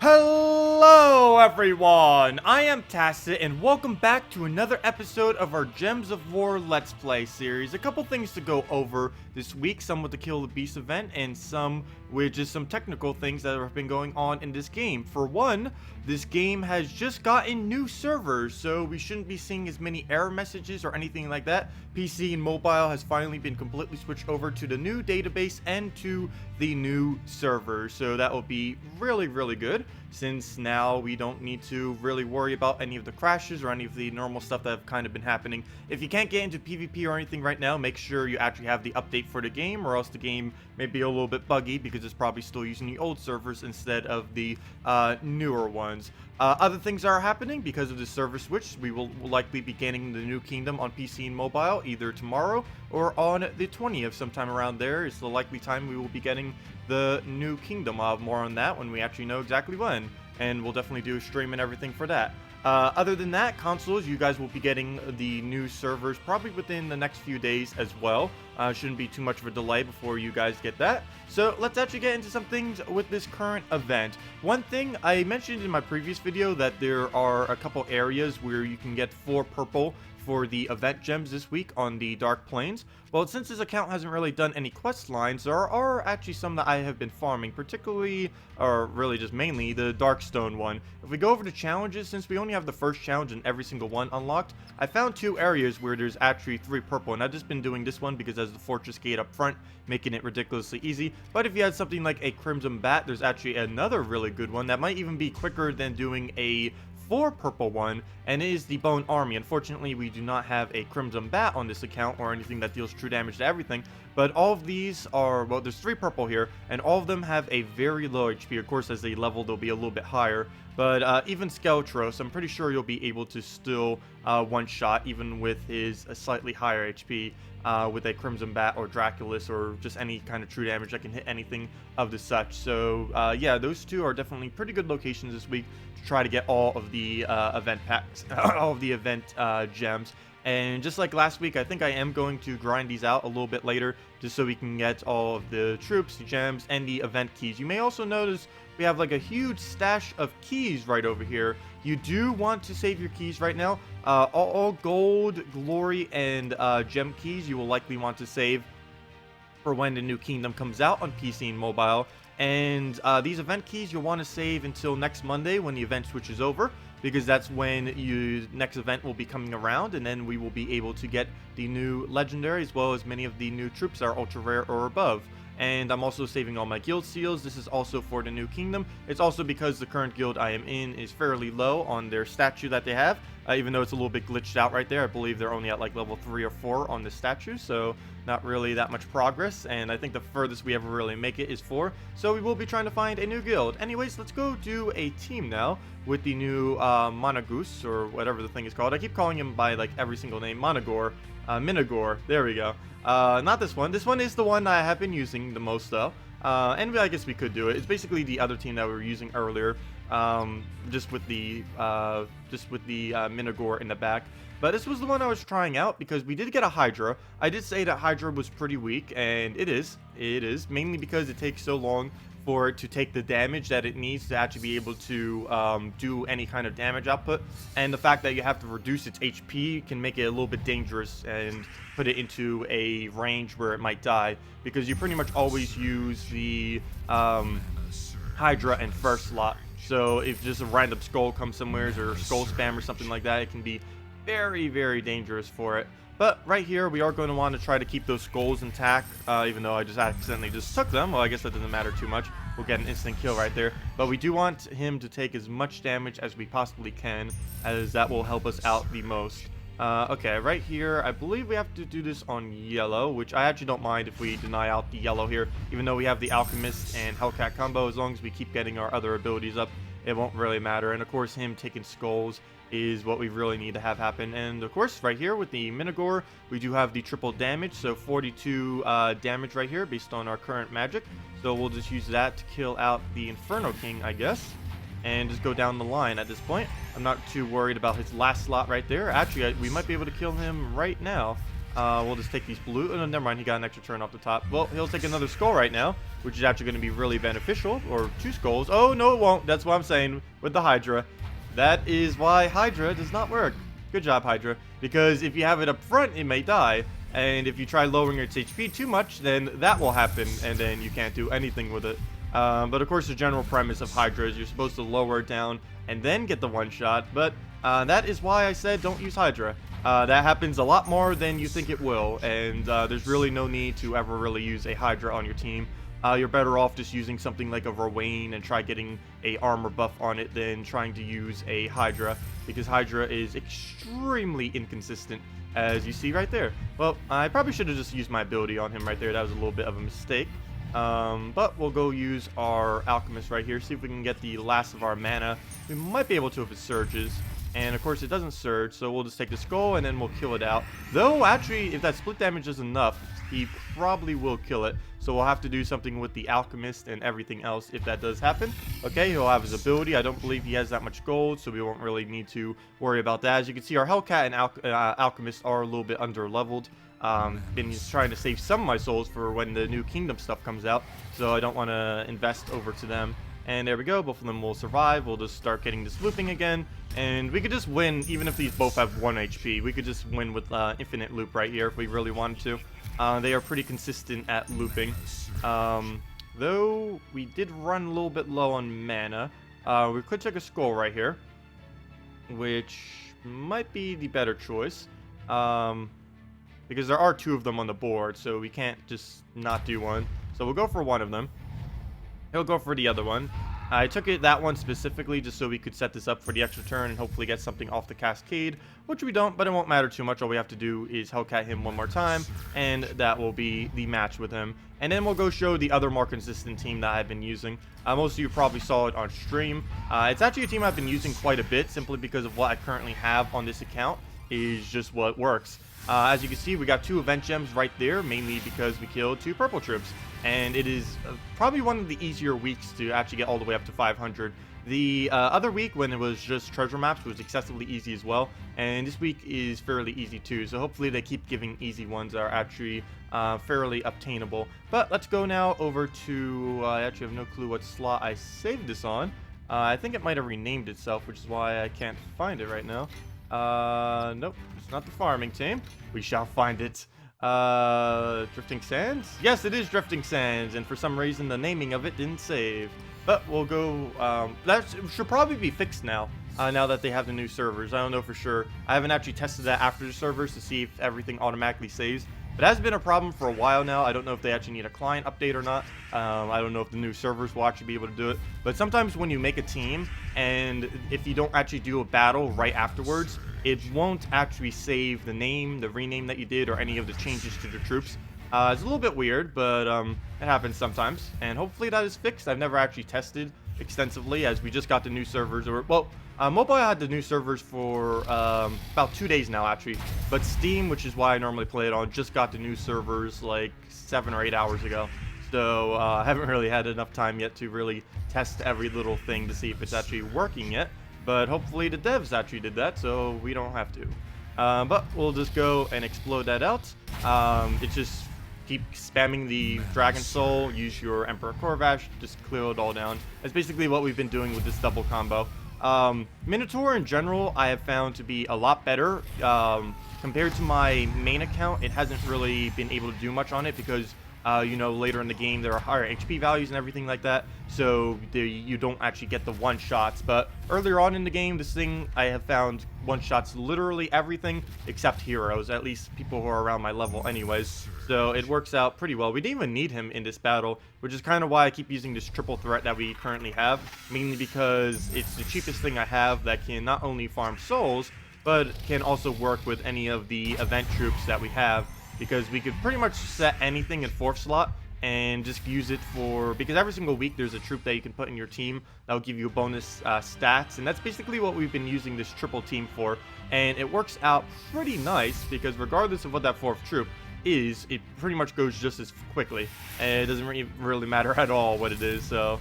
Hello everyone, I am Tacet and welcome back to another episode of our Gems of War Let's Play series. A couple things to go over this week, some with the Kill the Beast event and some with just some technical things that have been going on in this game. For one, this game has just gotten new servers, so we shouldn't be seeing as many error messages or anything like that. PC and mobile has finally been completely switched over to the new database and to the new server, so that will be really good, since now we don't need to really worry about any of the crashes or any of the normal stuff that have kind of been happening. If you can't get into PvP or anything right now, make sure you actually have the update for the game, or else the game may be a little bit buggy because it's probably still using the old servers instead of the newer ones. Other things are happening because of the server switch. We will likely be getting the new kingdom on PC and mobile either tomorrow or on the 20th, sometime around there is the likely time we will be getting the new kingdom. I'll have more on that when we actually know exactly when, and we'll definitely do a stream and everything for that. Other than that, consoles, you guys will be getting the new servers probably within the next few days as well. Shouldn't be too much of a delay before you guys get that. So let's actually get into some things with this current event. One thing I mentioned in my previous video that there are a couple areas where you can get 4 purple for the event gems this week on the Dark Plains. Well, since this account hasn't really done any quest lines, there are actually some that I have been farming, particularly, or really just mainly, the Darkstone one. If we go over to challenges, since we only have the first challenge in every single one unlocked, I found 2 areas where there's actually 3 purple, and I've just been doing this one because there's the fortress gate up front, making it ridiculously easy. But if you had something like a Crimson Bat, there's actually another really good one that might even be quicker than doing a 4 purple one, and it is the Bone Army. Unfortunately, we do not have a Crimson Bat on this account or anything that deals true damage to everything, but all of these are, well, there's 3 purple here, and all of them have a very low HP. Of course, as they level, they'll be a little bit higher, but even Skeletros, I'm pretty sure you'll be able to still one-shot, even with his slightly higher HP, with a Crimson Bat or Draculus or just any kind of true damage that can hit anything of the such. So yeah, those 2 are definitely pretty good locations this week to try to get all of the event packs, all of the event gems. And just like last week, I think I am going to grind these out a little bit later just so we can get all of the troops, the gems, and the event keys. You may also notice we have like a huge stash of keys right over here. You do want to save your keys right now. All gold, glory, and gem keys you will likely want to save for when the new kingdom comes out on PC and mobile. And these event keys you'll want to save until next Monday when the event switches over, because that's when your next event will be coming around, and then we will be able to get the new legendary as well as many of the new troops that are ultra rare or above. And I'm also saving all my guild seals. This is also for the new kingdom. It's also because the current guild I am in is fairly low on their statue that they have, even though it's a little bit glitched out right there. I believe they're only at like level 3 or 4 on the statue, so not really that much progress, and I think the furthest we ever really make it is 4, so we will be trying to find a new guild. Anyways, let's go do a team now with the new Monogoose, or whatever the thing is called. I keep calling him by like every single name. Minogor, there we go. Not this one. This one is the one I have been using the most though, and I guess we could do it. It's basically the other team that we were using earlier, just with the Minogor in the back. But this was the one I was trying out because we did get a Hydra. I did say that Hydra was pretty weak, and it is. It is, mainly because it takes so long for it to take the damage that it needs to actually be able to do any kind of damage output. And the fact that you have to reduce its HP can make it a little bit dangerous and put it into a range where it might die, because you pretty much always use the Hydra in first slot. So if just a random skull comes somewhere, or skull spam or something like that, it can be very dangerous for it. But right here, we are going to want to try to keep those skulls intact, even though I just accidentally just took them. Well, I guess that doesn't matter too much. We'll get an instant kill right there. But we do want him to take as much damage as we possibly can, as that will help us out the most. Okay, right here, I believe we have to do this on yellow, which I actually don't mind if we deny out the yellow here, even though we have the Alchemist and Hellcat combo. As long as we keep getting our other abilities up, it won't really matter. And of course, him taking skulls is what we really need to have happen. And of course, right here with the Minogor, we do have the triple damage, so 42 damage right here based on our current magic. So we'll just use that to kill out the Inferno King, I guess, and just go down the line at this point. I'm not too worried about his last slot right there. Actually, we might be able to kill him right now. We'll just take these blue. Oh, no, never mind. He got an extra turn off the top. Well, he'll take another skull right now. which is actually going to be really beneficial. Or 2 skulls. Oh, no, it won't. That's what I'm saying with the Hydra. That is why Hydra does not work. Good job, Hydra. Because if you have it up front, it may die. And if you try lowering its HP too much, then that will happen, and then you can't do anything with it. But of course, the general premise of Hydra is you're supposed to lower it down and then get the one-shot. But that is why I said don't use Hydra. That happens a lot more than you think it will, and there's really no need to ever really use a Hydra on your team. You're better off just using something like a Verwain and try getting a armor buff on it than trying to use a Hydra, because Hydra is extremely inconsistent, as you see right there. Well, I probably should have just used my ability on him right there. That was a little bit of a mistake. But we'll go use our Alchemist right here, see if we can get the last of our mana. We might be able to if it surges. And of course it doesn't surge, so we'll just take the skull and then we'll kill it out. Though, actually, if that split damage is enough, he probably will kill it. So we'll have to do something with the Alchemist and everything else if that does happen. Okay, he'll have his ability. I don't believe he has that much gold, so we won't really need to worry about that. As you can see, our Hellcat and Alchemist are a little bit under-leveled. Been trying to save some of my souls for when the new Kingdom stuff comes out, so I don't want to invest over to them. And there we go, both of them will survive. We'll just start getting this looping again, and we could just win even if these both have 1 HP. We could just win with infinite loop right here if we really wanted to. They are pretty consistent at looping. Though we did run a little bit low on mana. We could take a skull right here, which might be the better choice. Because there are 2 of them on the board, so we can't just not do one. So we'll go for one of them. He'll go for the other one. I took that one specifically just so we could set this up for the extra turn and hopefully get something off the Cascade, which we don't, but it won't matter too much. All we have to do is Hellcat him one more time, and that will be the match with him. And then we'll go show the other more consistent team that I've been using. Most of you probably saw it on stream. It's actually a team I've been using quite a bit simply because of what I currently have on this account is just what works. As you can see, we got 2 event gems right there, mainly because we killed 2 purple troops. And it is probably one of the easier weeks to actually get all the way up to 500. The other week, when it was just treasure maps, was excessively easy as well. And this week is fairly easy too. So hopefully they keep giving easy ones that are actually fairly obtainable. But let's go now over to, I actually have no clue what slot I saved this on. I think it might have renamed itself, which is why I can't find it right now. Nope, it's not the farming team. We shall find it. Drifting Sands? Yes, it is Drifting Sands, and for some reason the naming of it didn't save. But we'll go, that should probably be fixed now, now that they have the new servers. I don't know for sure. I haven't actually tested that after the servers to see if everything automatically saves. But it has been a problem for a while now. I don't know if they actually need a client update or not. I don't know if the new servers will actually be able to do it. But sometimes when you make a team, and if you don't actually do a battle right afterwards, it won't actually save the name, the rename that you did, or any of the changes to the troops. It's a little bit weird, but it happens sometimes. And hopefully that is fixed. I've never actually tested extensively, as we just got the new servers. Mobile had the new servers for about 2 days now, actually. But Steam, which is why I normally play it on, just got the new servers like 7 or 8 hours ago. So I haven't really had enough time yet to really test every little thing to see if it's actually working yet. But hopefully the devs actually did that, so we don't have to. But we'll just go and explode that out. It's just keep spamming the Dragon Soul, use your Emperor Corvash, just clear it all down. That's basically what we've been doing with this double combo. Minotaur in general, I have found to be a lot better. Compared to my main account, it hasn't really been able to do much on it because you know, later in the game there are higher HP values and everything like that, so you don't actually get the one-shots. But earlier on in the game, this thing, I have found one-shots literally everything except heroes, at least people who are around my level anyways, so it works out pretty well. We didn't even need him in this battle, which is kind of why I keep using this triple threat that we currently have, mainly because it's the cheapest thing I have that can not only farm souls, but can also work with any of the event troops that we have. Because we could pretty much set anything in 4th slot and just use it for, because every single week there's a troop that you can put in your team that will give you bonus stats, and that's basically what we've been using this triple team for. And it works out pretty nice because regardless of what that 4th troop is, it pretty much goes just as quickly, and it doesn't really matter at all what it is. So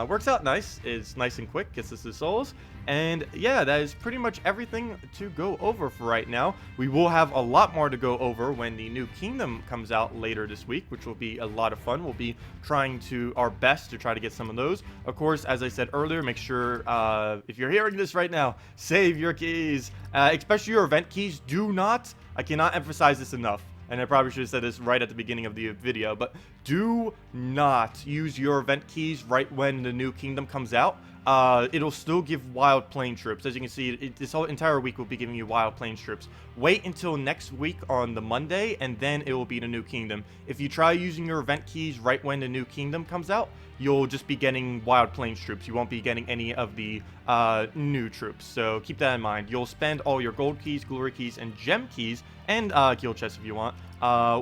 Works out nice. It's nice and quick. Gets us the souls. And yeah, that is pretty much everything to go over for right now. We will have a lot more to go over when the new kingdom comes out later this week, which will be a lot of fun. We'll be trying to our best to try to get some of those. Of course, as I said earlier, make sure if you're hearing this right now, save your keys, especially your event keys. Do not, I cannot emphasize this enough. And I probably should have said this right at the beginning of the video, but do not use your event keys right when the new kingdom comes out. It'll still give wild plane trips. As you can see, this whole entire week will be giving you wild plane trips. Wait until next week on the Monday, and then it will be the new kingdom. If you try using your event keys right when the new kingdom comes out, you'll just be getting wild plane troops. You won't be getting any of the new troops. So keep that in mind. You'll spend all your gold keys, glory keys, and gem keys, and guild chests if you want,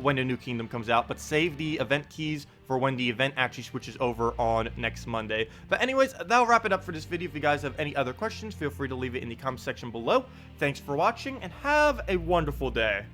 when the new kingdom comes out. But save the event keys for when the event actually switches over on next Monday. But anyways, that'll wrap it up for this video. If you guys have any other questions, feel free to leave it in the comment section below. Thanks for watching, and have a wonderful day.